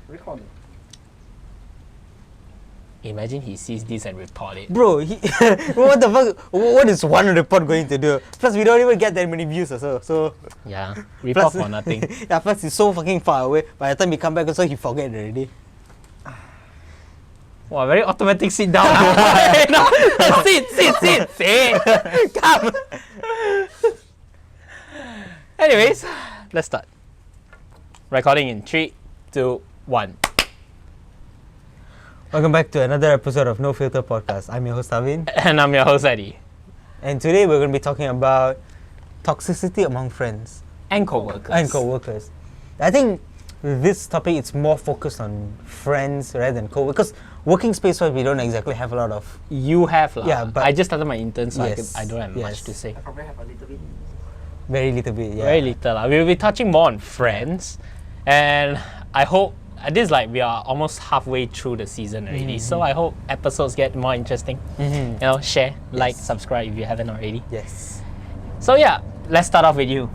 Recording. Imagine he sees this and report it. Bro, what the fuck? What is one report going to do? Plus, we don't even get that many views also. So Yeah, report for nothing. Yeah, plus he's so fucking far away. By the time he come back, also he forget already. Wow, very automatic sit down. No, sit. Come. Anyways, let's start. Recording in 3, 2, 1. Welcome back to another episode of No Filter Podcast. I'm your host Tavin. And I'm your host Eddie. And today we're going to be talking about toxicity among friends. And co-workers. I think with this topic, it's more focused on friends rather than co-workers. Because working space-wise, we don't exactly have a lot of... You have lah. Yeah, but... I just started my intern, so yes, I don't have much to say. I probably have a little bit. Very little bit, yeah. Very little lah. We'll be touching more on friends. And I hope... This we are almost halfway through the season already, so I hope episodes get more interesting. You know, share, like, subscribe if you haven't already. Yes. So yeah, let's start off with you.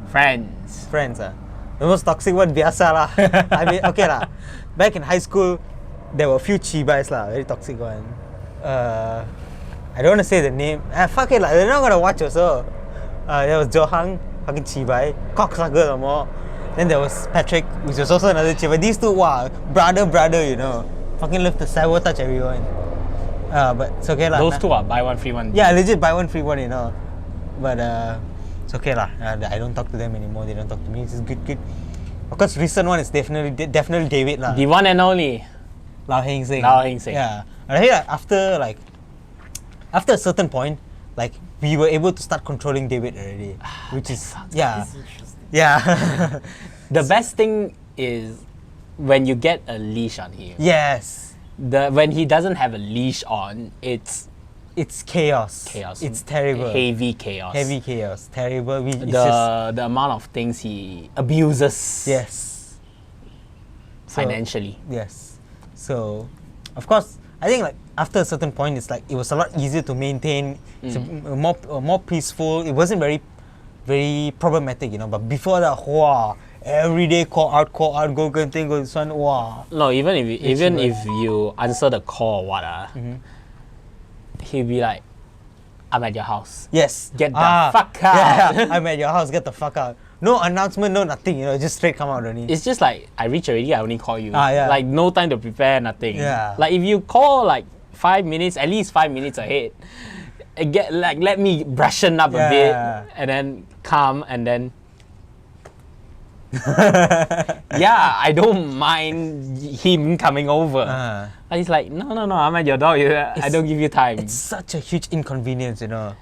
Friends. Friends, the most toxic one, biasa lah. I mean, okay lah. Back in high school, there were a few chibais lah, very toxic one. I don't want to say the name. Fuck it lah, they're not gonna watch also. There was Johang, fucking chibai, cocksucker some more. Then there was Patrick, which was also another chibai. These two, wow, brother, you know. Fucking love to sabotage everyone. But it's okay lah. Those two are buy one, free one. Yeah, legit buy one, free one, you know. But it's okay lah. I don't talk to them anymore. They don't talk to me. It's good. Of course, recent one is definitely David lah. The one and only. Lau Heng Sing. Yeah. And I feel like after a certain point, we were able to start controlling David already, which is yeah. The best thing is when you get a leash on him. Yes. When he doesn't have a leash on, it's chaos. It's terrible. Heavy chaos. Terrible. The amount of things he abuses. Yes. Financially. Yes. So, of course, I think after a certain point, it's it was a lot easier to maintain. It's more peaceful. It wasn't very, very problematic, you know. But before that, wow, every day call out, go thing, go this one, wow. No, even if you answer the call or what, he'll be like, I'm at your house. Yes. Get the fuck out. Yeah, I'm at your house, get the fuck out. No announcement, no nothing, you know, just straight come out only. It's just I reach already, I only call you. Yeah. No time to prepare, nothing. Yeah. If you call 5 minutes, at least 5 minutes ahead, let me brushen up a bit and then come and then yeah, I don't mind him coming over. He's like, no, I'm at your door. I don't give you time. It's such a huge inconvenience, you know.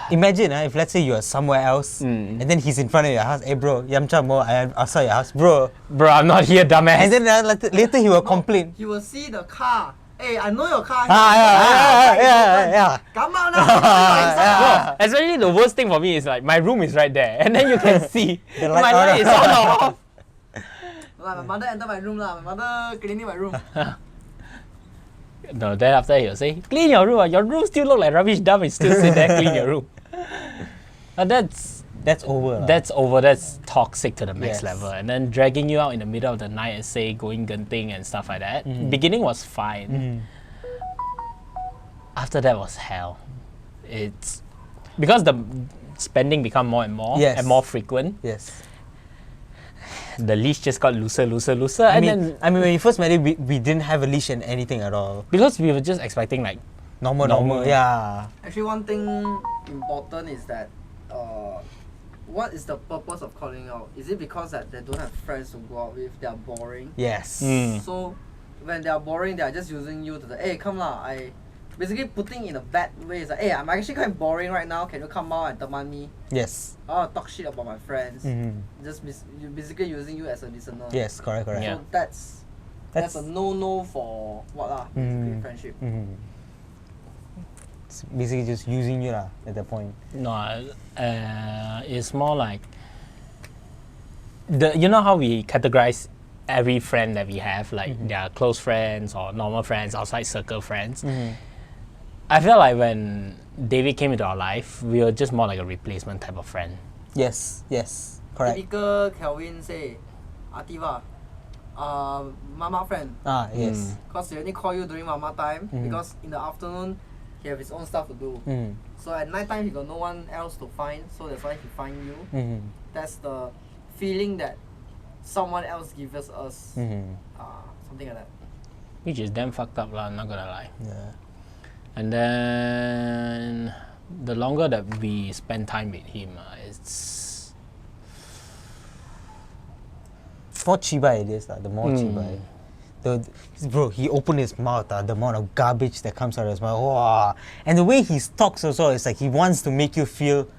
Imagine if let's say you are somewhere else and then he's in front of your house. Hey bro, yamcha mo, I outside your house, bro. Bro, I'm not here, dumbass. And then later he will complain. He will see the car. Hey, I know your car. Yeah. Come out now. No, especially the worst thing for me is my room is right there, and then you can see the my light is on or off. My mother enter my room lah. My mother cleaning my room. No, then after he'll say, clean your room. Your room still look like rubbish dump. You still sit there, clean your room. That's over. That's over. That's toxic to the next Yes. level. And then dragging you out in the middle of the night and say going genting and stuff like that. Beginning was fine. After that was hell. It's because the spending become more and more and more frequent. Yes. The leash just got looser. I mean, when we first met him, we didn't have a leash and anything at all. Because we were just expecting Normal. Yeah. Actually, one thing important is that what is the purpose of calling out? Is it because that they don't have friends to go out with? They are boring. Yes. So when they are boring, they are just using you to hey, come lah. I basically putting in a bad way. It's hey, I'm actually quite boring right now. Can you come out and teman me? Yes. Talk shit about my friends. Just basically using you as a listener. Yes, correct. Yeah. So that's a no for what lah? Basically friendship. It's basically just using you at that point. No, it's more like you know how we categorize every friend that we have, they are close friends or normal friends, outside circle friends. I feel like when David came into our life, we were just more like a replacement type of friend. Yes, correct. Typical Kelvin say, Ativa. mama friend. Ah, yes. Because he only call you during mama time. Because in the afternoon, he have his own stuff to do. So at night time, he got no one else to find. So that's why he find you. That's the feeling that someone else gives us. Something like that. Which is damn fucked up lah, not gonna lie. Yeah. And then the longer that we spend time with him, it's more chiba it is, the more chiba. Bro, he opened his mouth, the amount of garbage that comes out of his mouth. Wow. And the way he talks also, it's like he wants to make you feel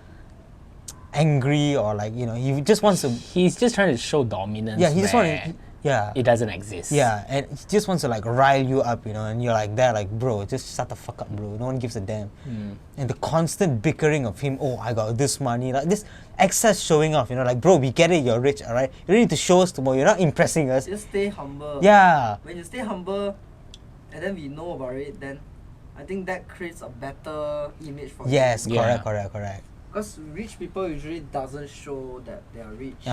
angry or like, he just wants to... He's just trying to show dominance. Yeah, he just wants where to... Yeah. it doesn't exist. Yeah, and he just wants to like rile you up, and you're like that, like, bro, just shut the fuck up, bro. No one gives a damn. And the constant bickering of him, oh, I got this money, like this excess showing off, like, bro, we get it, you're rich, alright? You don't need to show us tomorrow, you're not impressing us. Just stay humble. Yeah. When you stay humble, and then we know about it, then I think that creates a better image for Yes, you. correct. Because rich people usually doesn't show that they are rich.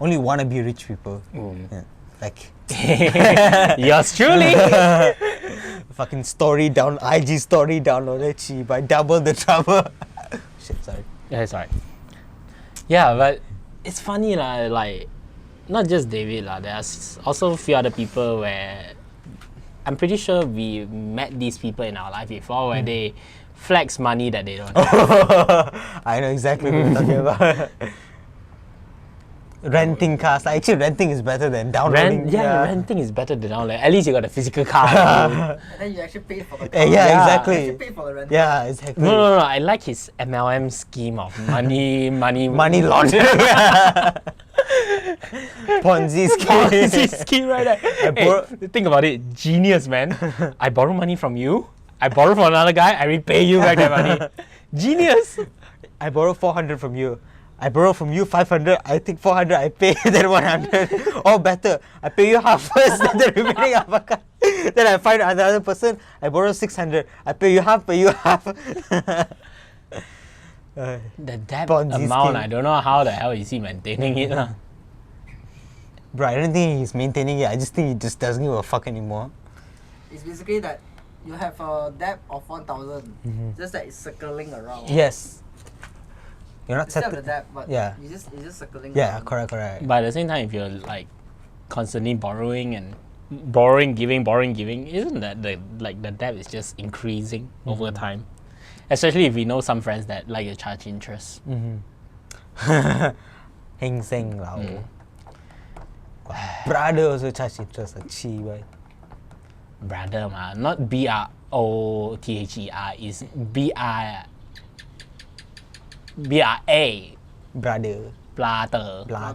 Only wannabe rich people. Yeah. Like Yours truly. fucking story down, IG story downloaded cheap by double the trouble. Shit, sorry. Yeah, sorry. Yeah, but it's funny lah. Like, not just David lah. There's also a few other people where I'm pretty sure we met these people in our life before, where they flex money that they don't have. I know exactly what you're talking about. Renting cars. Like, actually, renting is better than downloading. Renting is better than downloading. At least you got a physical car. And then you actually pay for the car. Yeah, exactly. You actually pay for the rental. Yeah, exactly. No. I like his MLM scheme of money laundering. Ponzi scheme. Ponzi scheme right there. Hey, think about it. Genius, man. I borrow money from you. I borrow from another guy. I repay you back that money. Genius. I borrow 400 from you. I borrow from you 500, I think 400, I pay then 100. Or better, I pay you half first, then the remaining half. Then I find another person, I borrow 600, I pay you half. The debt Ponzi amount, scheme. I don't know how the hell is he maintaining it. Bro, I don't think he's maintaining it, I just think he just doesn't give a fuck anymore. It's basically that you have a debt of 1,000, just that it's circling around. Yes. You're not Instead of the settled. debt, but Yeah. it's just circling Yeah, around. correct. But at the same time, if you're like constantly borrowing and borrowing, giving, isn't that the debt is just increasing over time? Especially if we know some friends that like to charge interest. Heng Seng Lao. Brother also charge interest like chi boy. Brother ma, not BROTHER, is BRA. Brother. Platter.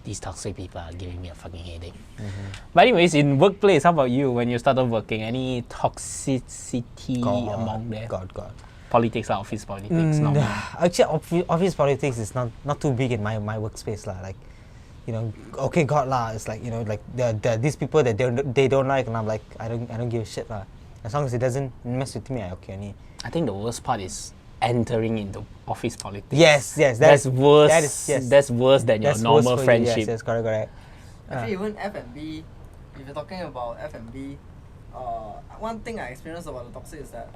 These toxic people are giving me a fucking headache. But anyways, in workplace, how about you? When you started working, any toxicity among them? God. Politics, office politics, no. Actually, office politics is not too big in my workspace lah. Like, okay, God lah. It's like, like there are these people that they don't like, and I'm like, I don't give a shit lah. As long as it doesn't mess with me, I okay only. I think the worst part is entering into office politics. Yes. That's worse. Yes. That's worse than your That's normal worse for you. friendship. Yes, correct. Actually, even F&B, if you're talking about F&B, one thing I experienced about the toxic is that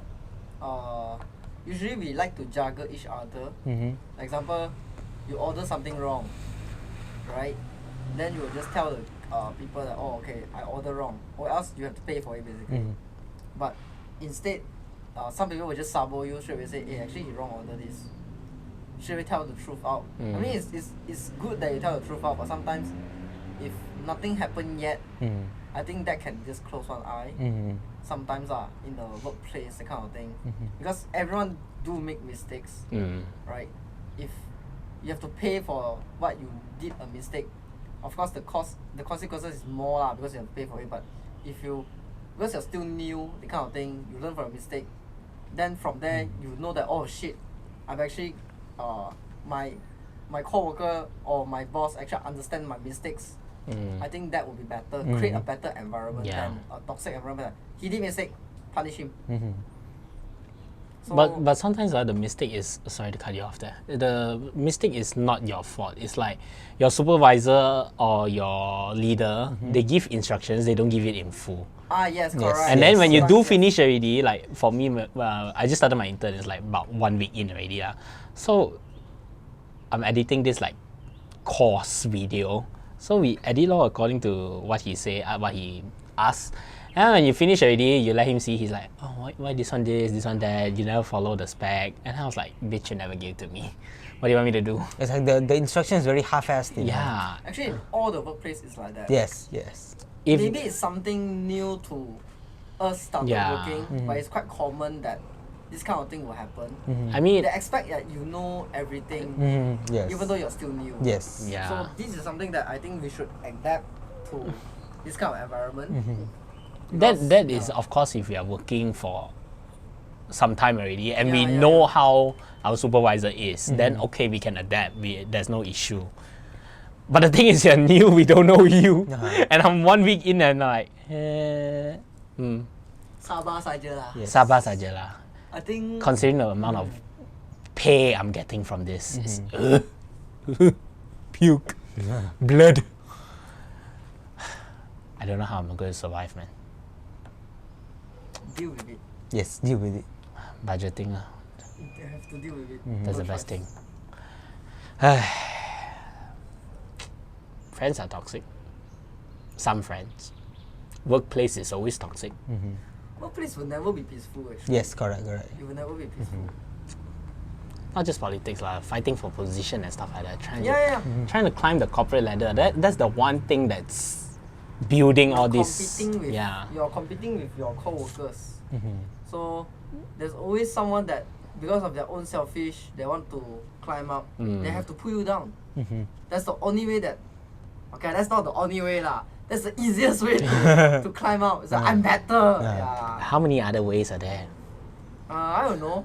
usually we like to juggle each other. For example, you order something wrong, right? Then you will just tell the people that, oh, okay, I order wrong, or else you have to pay for it basically. But instead, some people will just sabo you straight away, say, hey, actually you wrong order this. You should tell the truth out. I mean, it's good that you tell the truth out, but sometimes if nothing happened yet, I think that can just close one eye. Sometimes in the workplace, that kind of thing. Because everyone do make mistakes, right? If you have to pay for what you did a mistake, of course the consequences is more lah, because you have to pay for it. But because you're still new, the kind of thing, you learn from a mistake, then from there you know that, oh shit, I've actually my co-worker or my boss actually understand my mistakes. I think that would be better. Create a better environment than a toxic environment. He did mistake, punish him. So, But sometimes the mistake is, sorry to cut you off there. The mistake is not your fault. It's like your supervisor or your leader, they give instructions, they don't give it in full. yes, correct. And then when you do Correct, yes. finish already, like for me, I just started my intern, it's like about 1 week in already. So I'm editing this like course video. So we edit all according to what he say, what he asked. And when you finish already, you let him see, he's like, oh, why this one this one that, you never follow the spec. And I was like, bitch, you never gave to me. What do you want me to do? It's like the instruction is very half-assed. you know. Yeah. Actually, in all the workplace is like that. Yes, yes. If, Maybe it's something new to us started Yeah. working, but it's quite common that this kind of thing will happen. I mean, They expect that you know everything, Yes. even though you're still new. Yes. yeah. So this is something that I think we should adapt to this kind of environment. Because, That is, of course, if we are working for some time already and we Yeah, know how our supervisor is, then okay, we can adapt. There's no issue. But the thing is, you're new, we don't know you. And I'm 1 week in and like, Sabar saja lah. Yes. sabar saja lah. I think Considering the amount of pay I'm getting from this, is, puke, blood. I don't know how I'm going to survive, man. deal with it. Yes, deal with it. Budgeting, You have to deal with it. that's No the best choice. thing. Friends are toxic. Some friends. Workplace is always toxic. Workplace will never be peaceful. Actually, Yes, correct. it will never be peaceful. Not just politics, fighting for position and stuff like that. Trying to climb the corporate ladder. That's the one thing that's building all this. You're competing with your co-workers. So there's always someone that, because of their own selfish, they want to climb up. They have to pull you down. That's the only way that. Okay, that's not the only way lah. That's the easiest way to climb out. It's like, I'm better. Yeah. How many other ways are there? I don't know.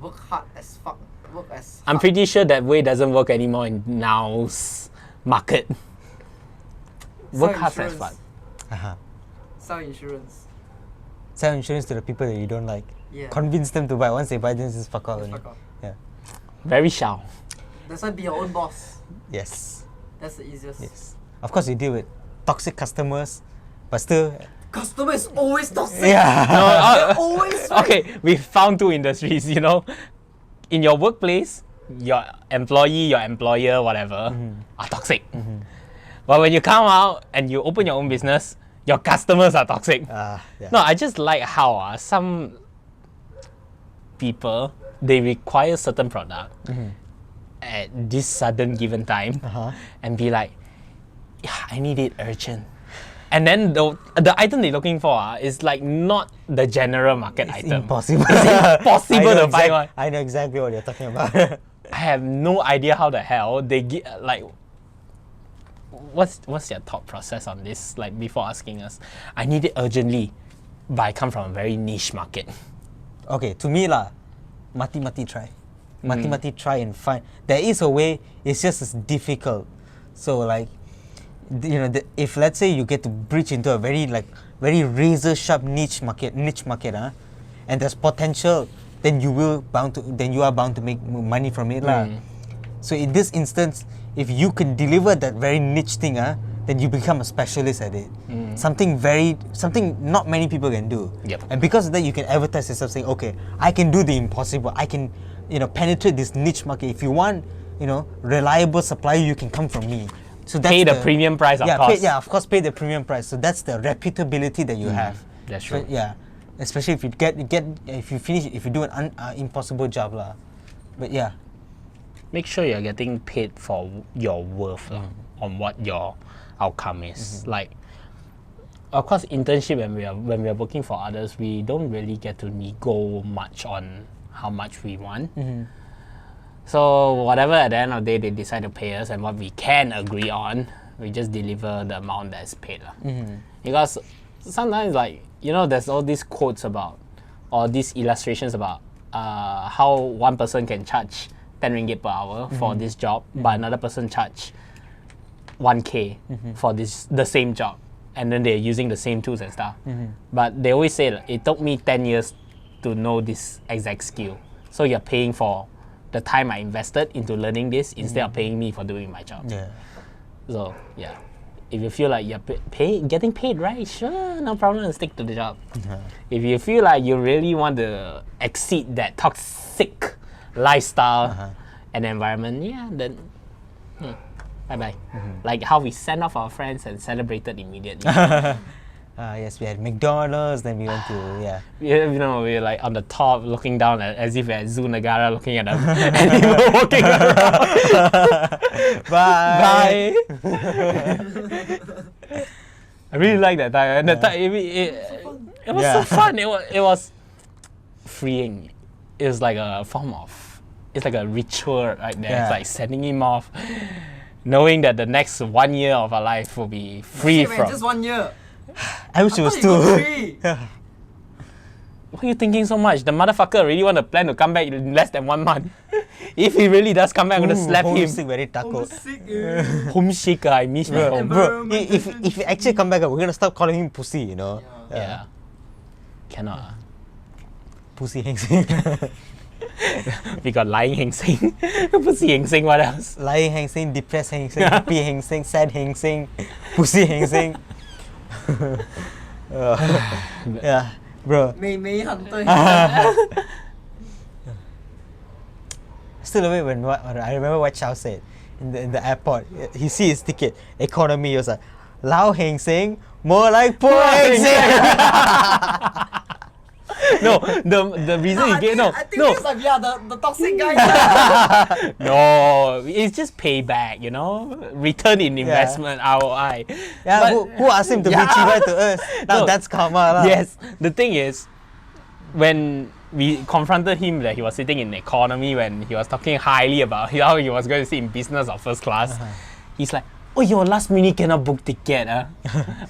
Work hard as fuck. Work as I'm hard. pretty sure that way doesn't work anymore in now's market. Sell Work hard as insurance. fuck. Sell insurance. Sell insurance to the people that you don't like. Yeah. Convince them to buy. Once they buy, then just fuck out. Just only. fuck off. Yeah. Very shallow. That's why be your own boss. Yes. That's the easiest. Yes. Of course, you deal with toxic customers, but still. Customer is always toxic. Yeah. They're always right. Okay, we found two industries, In your workplace, your employee, your employer, whatever, are toxic. But when you come out and you open your own business, your customers are toxic. Yeah. No, I just like how some people, they require certain product at this sudden given time and be like, yeah, I need it urgent. And then the item they're looking for is like not the general market It's item. impossible. It's impossible to find one. I know exactly what you're talking about. I have no idea how the hell they get what's their thought process on this? Like before asking us, I need it urgently, but I come from a very niche market. Okay, to me lah, mati try. Mati try and find. There is a way. It's just as difficult. So like, if let's say you get to breach into a very razor sharp niche market, and there's potential, then you are bound to make money from it lah. So in this instance, if you can deliver that very niche thing, then you become a specialist at it. Something not many people can do. Yep. And because of that, you can advertise yourself saying, okay, I can do the impossible. I can, penetrate this niche market. If you want, reliable supplier, you can come from me. So that's Pay the premium price, of course. Of course, pay the premium price. So that's the reputability that you have. That's So, true. yeah, especially if you if you do an impossible job lah. But yeah. Make sure you're getting paid for your worth on what your outcome is. Like, of course, internship when we are working for others, we don't really get to nego much on how much we want. So whatever at the end of the day they decide to pay us and what we can agree on, we just deliver the amount that's paid. Because sometimes there's all these quotes about, or these illustrations about how one person can charge 10 ringgit per hour for this job, but another person charge 1K for the same job, and then they're using the same tools and stuff. But they always say it took me 10 years to know this exact skill. So you're paying for the time I invested into learning this instead of paying me for doing my job. Yeah. So yeah, if you feel like you're getting paid, right? Sure, no problem. Stick to the job. If you feel like you really want to exceed that toxic lifestyle and environment, yeah, then bye bye. Like how we sent off our friends and celebrated immediately. Yes, we had McDonald's, then we went to, yeah. You know, we're like on the top looking down as if we're at Zoo Nagara looking at us and we were walking around. Bye. I really like that time. And the time, it was so fun. It was freeing. It was like a form of, it's like a ritual right there. It's like sending him off, knowing that the next 1 year of our life will be free Man, from. just 1 year. I wish it was thought you got 2. 3. Why are you thinking so much? The motherfucker really want to plan to come back in less than 1 month. If he really does come back, I'm gonna slap him. Homesick, very taco. Sick. Homesick, I miss my home. Bro, if you actually come back, we're gonna stop calling him pussy, you know? Yeah. Cannot. Pussy Heng Sing. We got lying Heng Sing, pussy Heng Sing, what else? Lying Heng Sing, depressed Heng Sing, happy Heng Sing, sad Heng Sing, pussy Heng Sing. Yeah, bro. May Hunter. Still away when I remember what Chow said in the airport. He see his ticket, economy. He was like, Lao Heng Sing, more like poor Heng Sing. No, the reason he gave I think no. it's like the toxic guy. No, it's just payback, you know, return in investment, ROI. Yeah, But- who asked him to be cheaper to us? Now No. that's karma lah. Yes, the thing is, when we confronted him that he was sitting in economy when he was talking highly about how he was going to sit in business or first class, he's like, oh, your last minute cannot book ticket.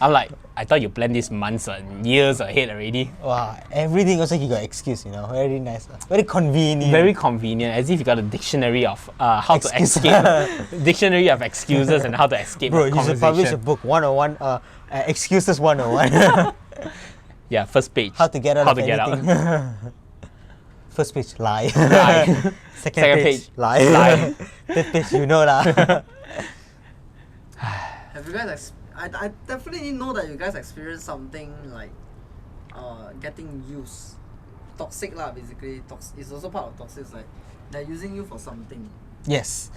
I'm like, I thought you planned this months and years ahead already. Wow, everything also he got excuse, you know, very nice, very convenient. Very convenient, as if you got a dictionary of how to Excuse. escape, dictionary of excuses and how to escape Bro, a you should publish a conversation. book 101, excuses 101. Yeah, first page. How to get out How of to get anything. First page, lie. Lie. Second Second page, page, lie. lie. Third page, you know lah. Have you guys? I definitely know that you guys experienced something like getting used, toxic lah. Basically, it's also part of toxic. It's like they're using you for something. Yes.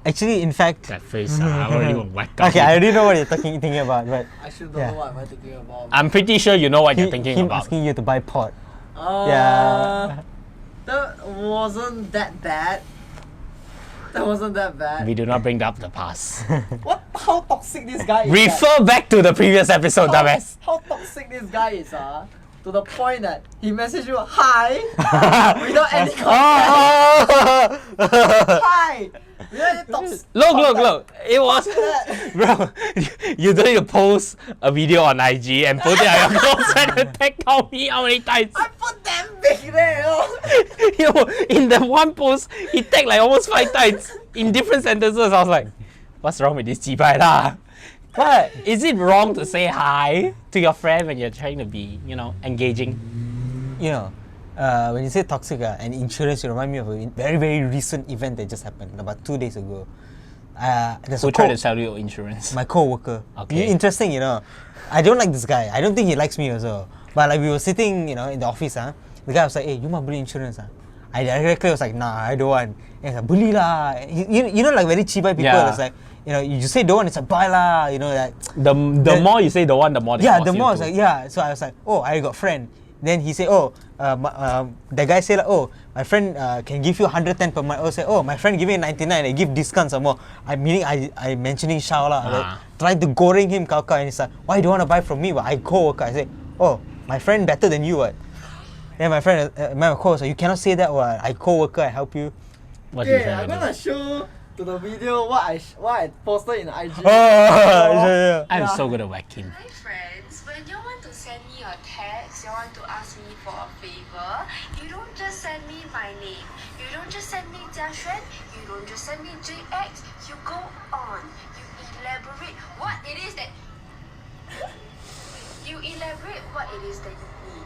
Actually, in fact, That face, I already want to whack up. okay, I already know what you're thinking about, but I should know Yeah. what am I thinking about. I'm pretty sure you know what you're thinking him about. asking you to buy pot. Yeah. That wasn't that bad. That wasn't that bad. We do not bring up the past. What? How toxic this guy is? Refer back to the previous episode, dumbass. How toxic this guy is, to the point that he messaged you hi without any context. Hi. Without any Look. It was, bro. You don't need to post a video on IG and put it on your close friend and tag me how many times. I put damn big there. Yo, in the one post, he tagged like almost 5 times in different sentences. I was like, what's wrong with this jibai lah? But is it wrong to say hi to your friend when you're trying to be, engaging? You know, when you say toxic and insurance, you remind me of a very, very recent event that just happened about 2 days ago. There's Who a tried to sell you insurance? my co-worker. Okay. Interesting, you know. I don't like this guy. I don't think he likes me also. But like we were sitting, in the office, the guy was like, hey, you must beli insurance. I directly was like, nah, I don't want. And he's like, beli lah. You know, like very cheapai people. Yeah. It's like, you say don't want, it's like, buy lah. You know, like. The more you say the one, the more they Yeah, force the you more I to. was like, yeah. So I was like, oh, I got friend. Then he said, oh, the guy said, like, oh, my friend can give you 110 per month. I said, oh, my friend give me 99. I give discount some more. I mentioning Shao lah. Like, tried to goreng him, kau. And he's like, why you don't want to buy from me? But I co-worker. I said, oh, my friend better than you. What? Then my friend, my co-worker, you cannot say that. What? I co-worker, I help you. What did you Okay, try I'm to do? gonna show to the video what I posted in IG. Yeah. I'm Yeah. so good at whacking. Hi friends, when you want to send me a text, you want to ask me for a favor, you don't just send me my name. You don't just send me Jiaxuan. You don't just send me JX. You go on. You elaborate what it is that you need.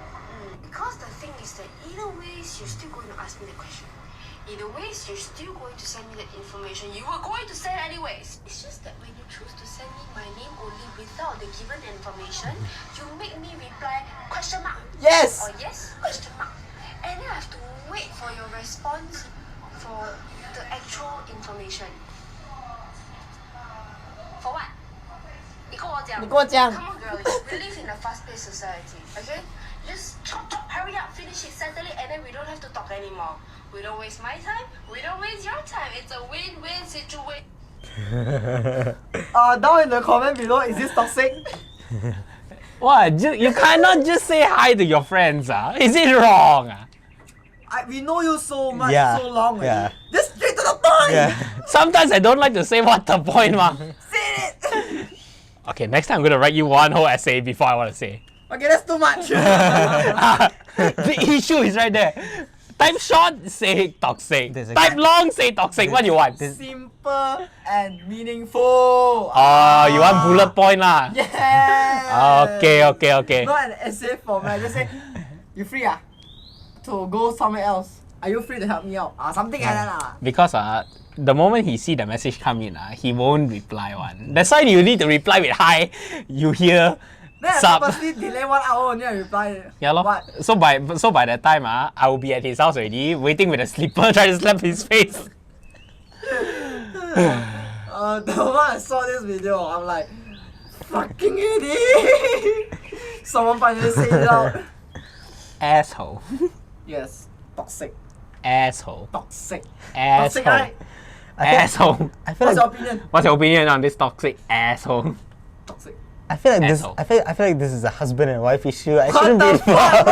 Because the thing is that either ways, you're still going to ask me the question. Either ways, you're still going to send me that information you were going to send anyways. It's just that when you choose to send me my name only without the given information, you make me reply question mark. Yes! Or yes, question mark. And then I have to wait for your response for the actual information. For what? 你跟我讲。你跟我讲。 Come on, girl. We live in a fast-paced society, okay? Just chop, hurry up, finish it, settle it, and then we don't have to talk anymore. We don't waste my time. We don't waste your time. It's a win-win situation. Down in the comment below, is this toxic? What? You cannot just say hi to your friends. Is it wrong? We know you so much, Yeah. so long already. Yeah. Just straight to the point! Yeah. Sometimes I don't like to say what the point, ma. Say it! Okay, next time I'm gonna write you one whole essay before I want to say. Okay, that's too much. The issue is right there. Type short, say toxic. There's a Type guy- long, say toxic. What do you want? Simple and meaningful. Oh, you want bullet point lah? Yeah. Okay. Not an essay format. Just say, you free to go somewhere else. Are you free to help me out? Something like that lah. Because the moment he see the message come in, he won't reply one. That's why you need to reply with hi. You hear. Then I Sup? purposely delay 1 hour only I reply. Yeah lor. What? So by that time I will be at his house already, waiting with a slipper, trying to slap his face. The moment I saw this video, I'm like, fucking idiot. Someone finally say it out. Asshole. Yes, toxic. Asshole. Toxic. Asshole. Toxic, right? Asshole. I feel What's your like opinion? What's your opinion on this toxic asshole? Toxic. I feel like this. Asshole. I feel like this is a husband and wife issue. I What shouldn't the be fuck,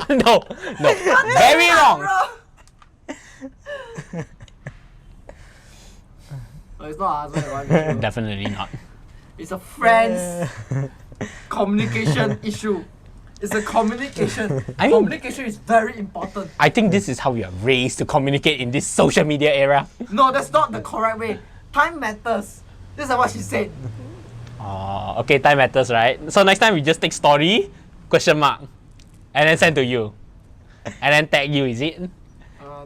bro? No. Very wrong. No, it's not a husband and wife issue. Definitely not. It's a friend's communication issue. It's a communication. I mean- Communication is very important. I think this is how we are raised to communicate in this social media era. No, that's not the correct way. Time matters. This is what she said. Oh, okay, time matters, right? So next time we just take story, question mark, and then send to you. And then tag you, is it?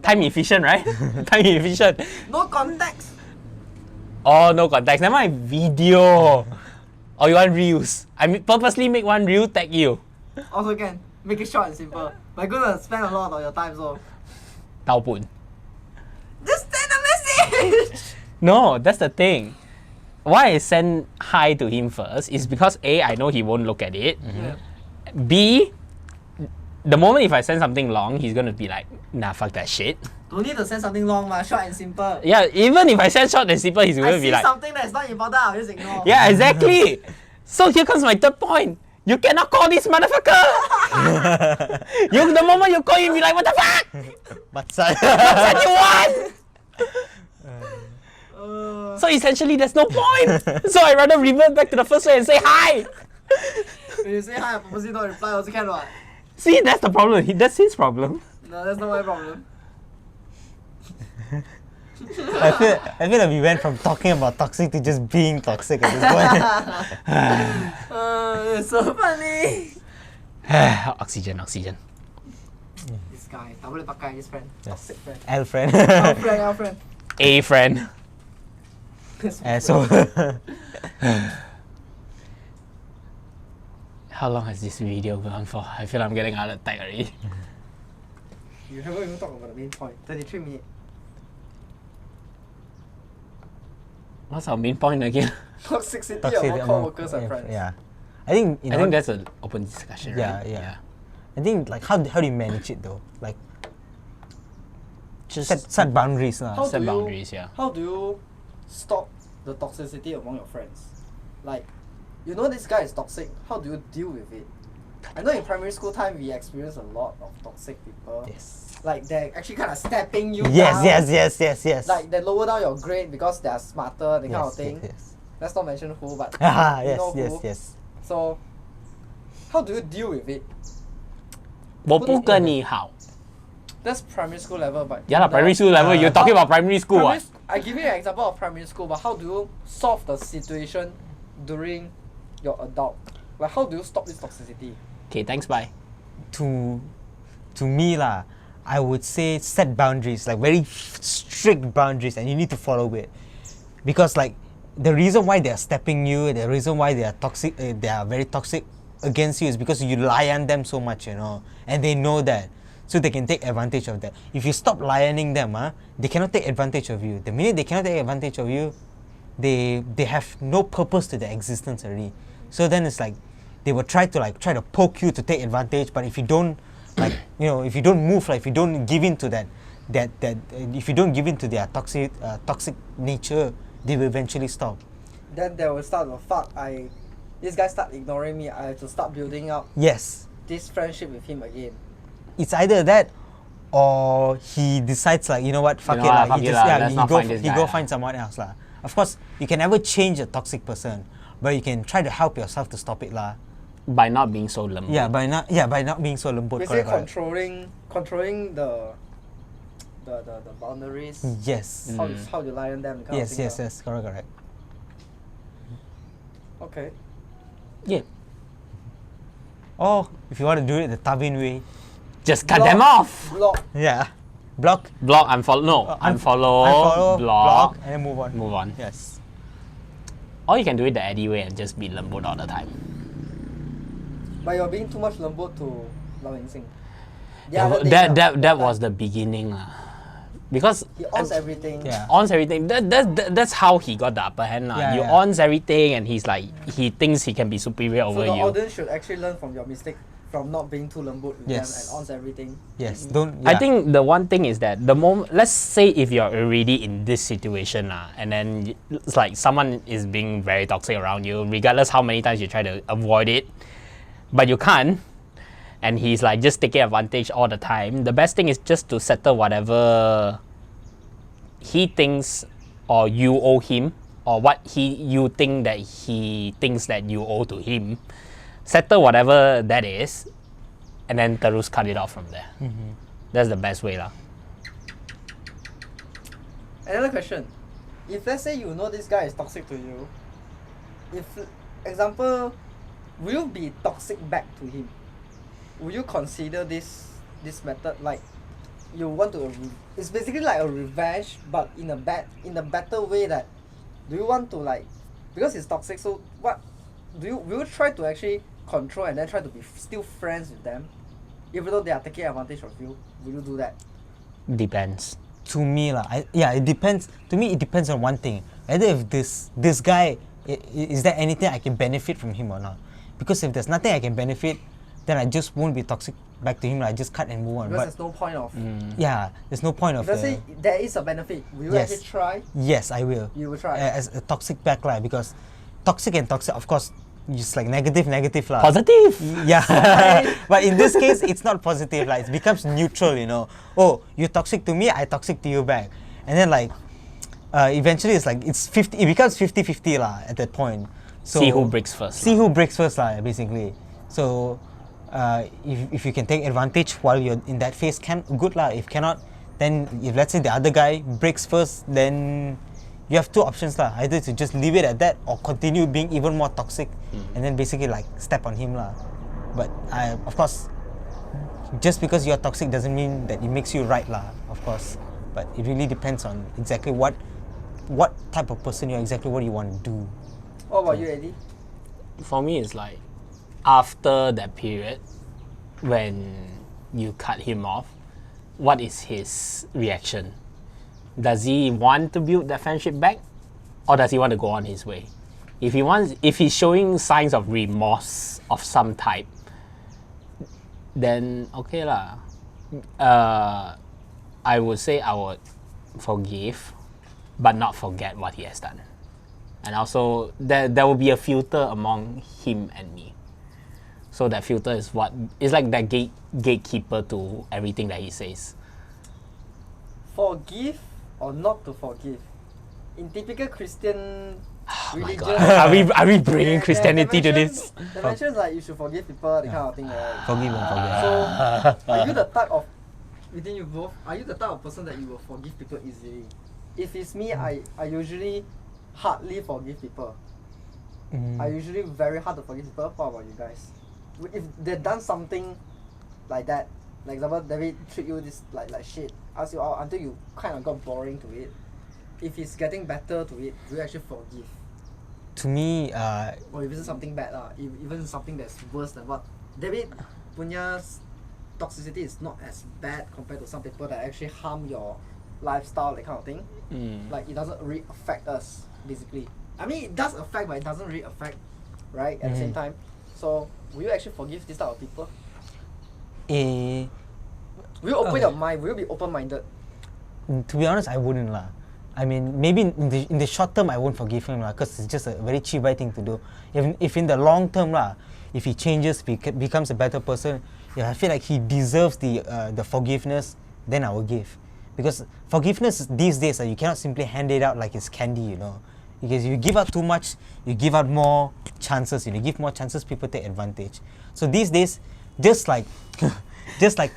Time efficient, right? Time efficient. No context. Oh, no context. Never mind, video. Or you want reels. I mean, purposely make one reel, tag you. Also can make it short and simple. But gonna spend a lot of your time, so Tao pun. just send a message. No, that's the thing. Why I send hi to him first is because A, I know he won't look at it. Yeah. B, the moment if I send something long, he's gonna be like, nah, fuck that shit. Don't need to send something long, short and simple. Yeah, even if I send short and simple, he's I gonna see be like, something that's not important, I'll just ignore. yeah, exactly. So here comes my third point. You cannot call this motherfucker. The moment you call him, be like, what the fuck? What's What you want? Uh, So essentially, there's no point. So I rather revert back to the first way and say hi. when you say hi, I purposely don't reply, also can what? See, that's the problem. That's his problem. No, that's not my problem. I feel like we went from talking about toxic to just being toxic at this point. It's so funny. Oxygen. This guy, tak boleh pakai his friend. Toxic friend. L friend. Our friend. A friend. Asshole. How long has this video gone for? I feel I'm getting heart attack already. You haven't even talked about the main point. 33 minutes. What's our main point again? Toxicity Toxic among co-workers and friends. Yeah. I think I think that's an open discussion, right? Yeah. I think like how do you manage it though? Like Just set boundaries lah. How set do you- boundaries, yeah. How do you stop the toxicity among your friends? Like, you know this guy is toxic. How do you deal with it? I know in primary school time we experienced a lot of toxic people. Yes. Like they're actually kind of stepping you Yes, down. yes. Like they lower down your grade because they are smarter, that kind of thing. Yes. Let's not mention who, but Ah, you yes, know who. yes. So, how do you deal with it? 我不跟你好。 That's primary school level, but Yeah lah, primary school level. You're talking about primary school, primary, what? I give you an example of primary school, but how do you solve the situation during your adult? Like how do you stop this toxicity? Okay, thanks, bye. To me lah, I would say set boundaries, like very strict boundaries, and you need to follow it. Because like the reason why they are stepping you, the reason why they are toxic, they are very toxic against you is because you lie on them so much, and they know that, so they can take advantage of that. If you stop lioning them, they cannot take advantage of you. The minute they cannot take advantage of you, they have no purpose to their existence already. So then it's like they will try to poke you to take advantage, but if you don't if you don't move, like if you don't give in to that if you don't give in to their toxic nature, they will eventually stop. Then they will start this guy start ignoring me, I have to start building up Yes. this friendship with him again. It's either that or he decides like, you know what, fuck You it know lah. what, He fuck it just lah, let's not find this he guy go lah. find someone else lah. Of course, you can never change a toxic person, but you can try to help yourself to stop it lah. By not being so lembut. By not being so lembut. Basically correct. controlling the boundaries. Yes. How you lie on them. Kind Yes, of thing, yes. Correct. Okay. Yeah. Or if you want to do it the Tavin way, Just cut them off. Block. yeah, block, Block, unfollow. No, unfollow, block, and then move on. move on. Yes. Or you can do it the Eddie way and just be lembut all the time. But you're being too much lembut to Lau Ying Sing. That was the beginning lah. Because He owns everything. Yeah. ons everything. That's how he got the upper hand lah. Yeah, You yeah. ons everything and he thinks he can be superior So over the you. audience should actually learn from your mistake, from not being too lembut with them Yes. and owns everything. Yes. Don't. I Yeah. think the one thing is that the moment, let's say if you're already in this situation and then it's like someone is being very toxic around you, regardless how many times you try to avoid it, but you can't, and he's like just taking advantage all the time, the best thing is just to settle whatever he thinks or you owe him, or what you think that he thinks that you owe to him. Settle whatever that is, and then terus cut it off from there. That's the best way lah. Another question. If let's say you know this guy is toxic to you, if example, will you be toxic back to him? Will you consider this method like you want to? It's basically like a revenge, but in a better way. That do you want to like, because he's toxic? So what will you try to actually control and then try to be still friends with them, even though they are taking advantage of you? Will you do that? Depends. To me lah, it depends. To me, it depends on one thing. Whether if this guy, is there anything I can benefit from him or not? Because if there's nothing I can benefit, then I just won't be toxic back to him. I just cut and move on. Because But there's no point of. yeah, there's no point of. If let's say there is a benefit, will you Yes. actually try? Yes, I will. You will try. As a toxic backline, because toxic, of course, just like negative lah. Positive. Yeah, but in this case, it's not positive. Like it becomes neutral. Oh, you're toxic to me, I toxic to you back, and then like, eventually it's like it becomes 50-50 lah at that point. So See who breaks first. See who breaks first lah, basically. So, if you can take advantage while you're in that phase, good lah. If cannot, then if let's say the other guy breaks first, then you have two options lah. Either to just leave it at that or continue being even more toxic, and then basically like step on him lah. But of course, just because you're toxic doesn't mean that it makes you right lah. Of course, but it really depends on exactly what type of person you're, exactly what you want to do. What about you, Eddie? For me, it's like after that period when you cut him off, what is his reaction? Does he want to build that friendship back, or does he want to go on his way? If he's showing signs of remorse of some type, then okay lah. I would say I would forgive, but not forget what he has done. And also, there will be a filter among him and me. So that filter is like that gatekeeper to everything that he says. Forgive or not to forgive? In typical Christian religion, Are we bringing Christianity to this? The mentions like you should forgive people, that kind of thing, right? Forgive and forget. So, are you the type of, within you both, are you the type of person that you will forgive people easily? If it's me, I usually hardly forgive people. I usually very hard to forgive people. What about you guys? if they done something like that, like example, David treat you this like shit, ask you out until you kind of got boring to it. If he's getting better to it, do you actually forgive? To me, Or if it's something bad even something that's worse than what David punya's toxicity is not as bad compared to some people that actually harm your lifestyle, that kind of thing. Like, it doesn't really affect us, basically. I mean, it does affect, but it doesn't really affect, right, at the same time. So, will you actually forgive this type of people? Will you open your mind? Will you be open-minded? To be honest, I wouldn't lah. I mean, maybe in the short term, I won't forgive him lah, because it's just a very cheap thing to do. If in the long term lah, if he changes, becomes a better person, yeah, I feel like he deserves the forgiveness, then I will give. Because forgiveness these days, you cannot simply hand it out like it's candy, you know. Because you give out too much, you give out more chances. You give more chances, people take advantage. So these days, just like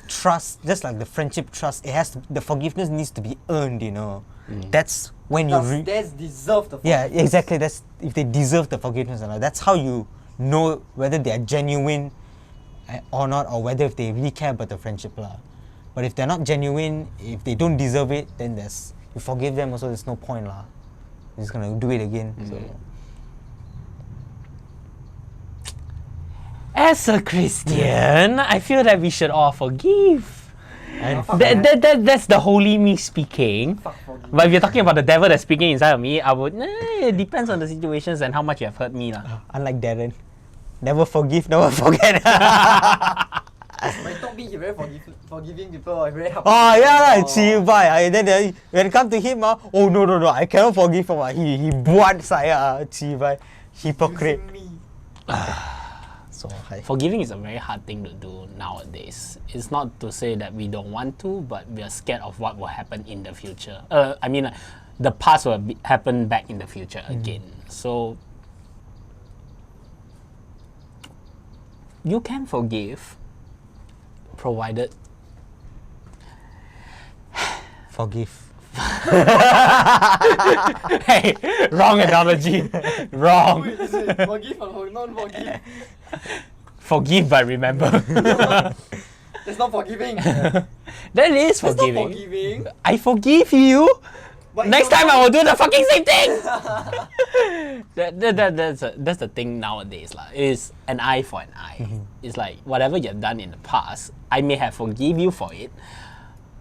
trust, just like the friendship trust, the forgiveness needs to be earned, you know. That's when you deserve the forgiveness. Yeah, exactly. That's if they deserve the forgiveness or not. That's how you know whether they are genuine or not, or whether if they really care about the friendship lah. But if they're not genuine, if they don't deserve it, then you forgive them also, there's no point lah. You're just gonna do it again. So. As a Christian, I feel that we should all forgive. That's the holy me speaking. But if you're talking about the devil that's speaking inside of me, I would. It depends on the situations and how much you have hurt me lah. Unlike Darren, never forgive, never forget. But don't be very forgiving people, very helpful. Oh yeah, chibai. Then when it comes to him, oh no, I cannot forgive him. He buat saya, chibai, hypocrite. So forgiving is a very hard thing to do nowadays. It's not to say that we don't want to, but we are scared of what will happen in the future. I mean, the past will happen back in the future again. So you can forgive, provided forgive. Hey, wrong analogy. Wrong. Wait, is it forgive or non-forgive? Forgive but remember. It's not forgiving. That is forgiving. It's not forgiving. I forgive you. But Next time I will do the fucking same thing. That's the thing nowadays lah. It's an eye for an eye. It's like whatever you have done in the past, I may have forgive you for it,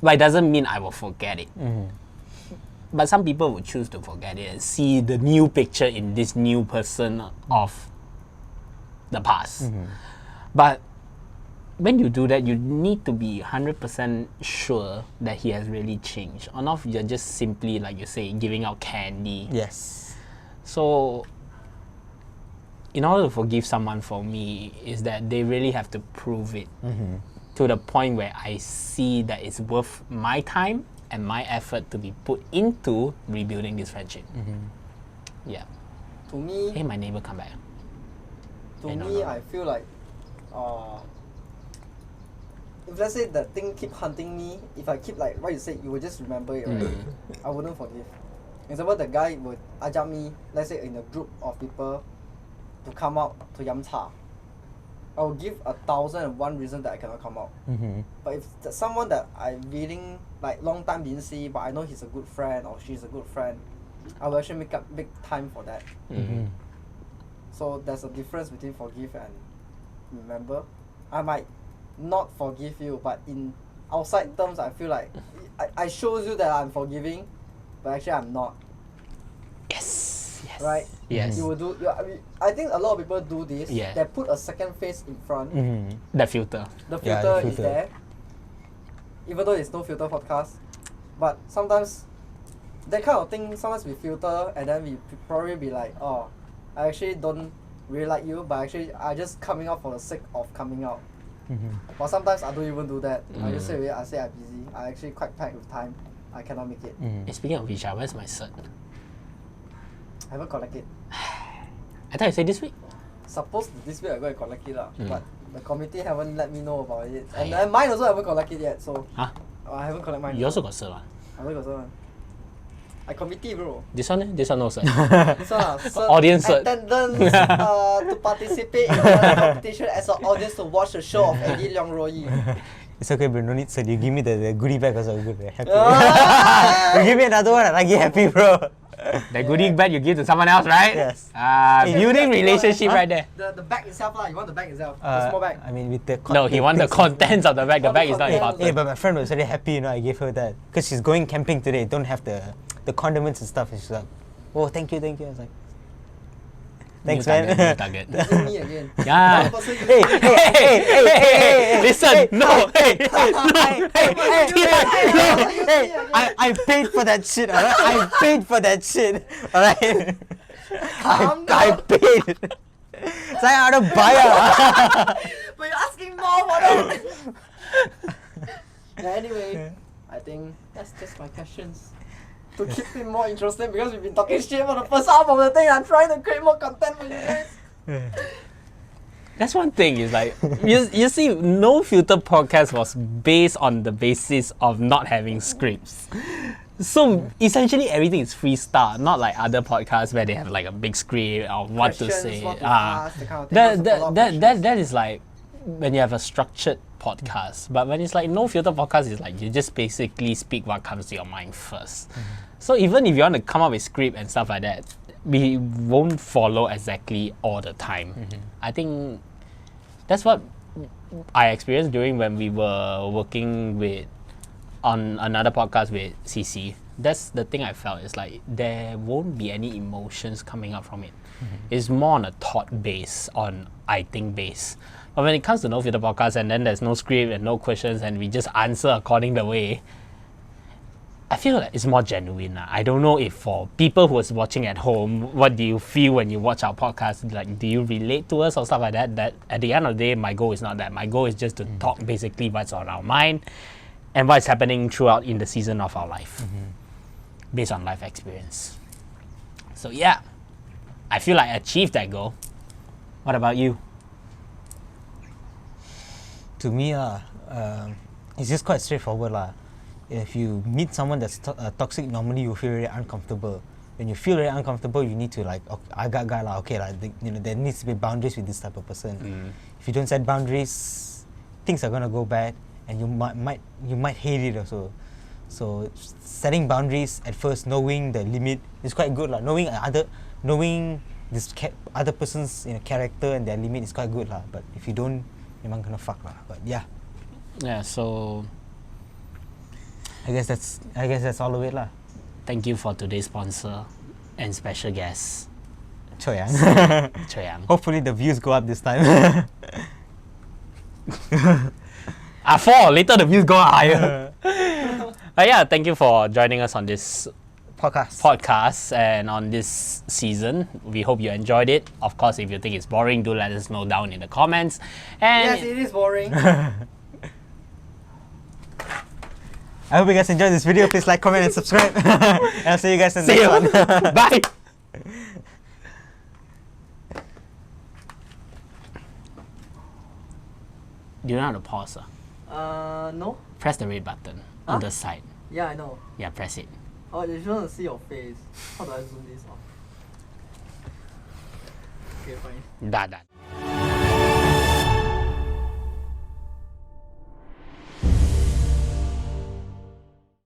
but it doesn't mean I will forget it. But some people would choose to forget it and see the new picture in this new person of the past. But when you do that, you need to be 100% sure that he has really changed. Or not, you're just simply, like you say, giving out candy. Yes. So, in order to forgive someone, for me, is that they really have to prove it to the point where I see that it's worth my time and my effort to be put into rebuilding this friendship. Yeah. To me, Hey, my neighbor come back. I feel like, if let's say the thing keep hunting me, if I keep like what you said, you will just remember it, right? I wouldn't forgive. Example, the guy would ajak me, let's say in a group of people, to come out to yam cha. I will give 1,001 reason that I cannot come out. But if someone that I really like long time didn't see, but I know he's a good friend or she's a good friend, I will actually make time for that. So there's a difference between forgive and remember. I might not forgive you, but in outside terms, I feel like I shows you that I'm forgiving, but actually I'm not. Yes. Right? Yes. You will do. I think a lot of people do this. Yeah. They put a second face in front. The filter. The Yeah, filter the is filter. there. Even though there's no filter podcast, but sometimes that kind of thing. Sometimes we filter and then we probably be like, oh, I actually don't really like you, but actually I just coming out for the sake of coming out. But sometimes I don't even do that. I just say I'm busy. I actually quite packed with time. I cannot make it. Hey, speaking of which, where's my cert? I haven't collected it. I thought you said this week. Supposed to this week I go and collect it lah, but the committee haven't let me know about it. And then mine also haven't collected it yet, so Huh? I haven't collected mine. You also got cert, I haven't got one. I committee, bro. This one, this one no sir. This one, Audience cert. attendance to participate in the competition as an audience to watch the show of Eddie Leong Royi. It's okay, bro. No need, sir. You give me the goodie bag also good. Happy. Ah! You give me another one, I get happy, bro. The goodie bag you give to someone else, right? Yes. Building relationship right there. The bag itself lah. You want the bag itself? The small bag. I mean, with the No, he want the contents of the bag. The Oh, bag the is not contents. important. Yeah, but my friend was very happy, you know, I gave her that. Because she's going camping today, don't have the condiments and stuff. And she's like, oh, thank you. I was like, thanks, New target, man. new target. Using me again. Yeah. One person using Hey, me. hey, Listen, no, hey, I paid for that shit, alright? I paid for that shit, alright? Calm I down. paid. Saya ada bayar. But you're asking more for that. Yeah, anyway, I think that's just my questions. To keep it more interesting because we've been talking shit for the first half of the thing. I'm trying to create more content for you guys. That's one thing. Is like you see, No Filter Podcast was based on the basis of not having scripts. So essentially everything is freestyle, not like other podcasts where they have like a big script or what to Questions, say. what to ask, the kind of thing. Lots of follow-up That is like when you have a structured podcast. But when it's like No Filter Podcast, it's like you just basically speak what comes to your mind first. So even if you want to come up with script and stuff like that, we won't follow exactly all the time. I think that's what I experienced during when we were working with on another podcast with CC. That's the thing I felt. It's like there won't be any emotions coming up from it. It's more on a thought base, on I think base. But when it comes to No Filter Podcast and then there's no script and no questions and we just answer according the way, I feel like it's more genuine. I don't know if for people who is watching at home, what do you feel when you watch our podcast? Like, do you relate to us or stuff like that? That at the end of the day, my goal is not that. My goal is just to talk basically what's on our mind and what's happening throughout in the season of our life, based on life experience. So yeah, I feel like I achieved that goal. What about you? To me, it's just quite straightforward. If you meet someone that's toxic, normally you feel very uncomfortable. When you feel very uncomfortable, you need to like, okay, agak-agak lah, okay lah, there needs to be boundaries with this type of person. If you don't set boundaries, things are gonna go bad, and you might hate it also. So setting boundaries at first, knowing the limit is quite good lah. Knowing this other person's character and their limit is quite good lah. But if you don't, memang kena fuck lah. But yeah. Yeah, so I guess that's all of it lah. thank you for today's sponsor and special guest, Choyang. Choyang. Hopefully the views go up this time. 4, later the views go higher. But yeah, thank you for joining us on this podcast and on this season. We hope you enjoyed it. Of course, if you think it's boring, do let us know down in the comments. And Yes, it is boring. I hope you guys enjoyed this video. Please like, comment, and subscribe. And I'll see you guys in the see next you. one. Bye. Do you know how to pause? No? Press the red button on the side. Yeah, I know. Yeah, press it. Oh, they just want to see your face. How do I zoom this off? Okay, fine. Done.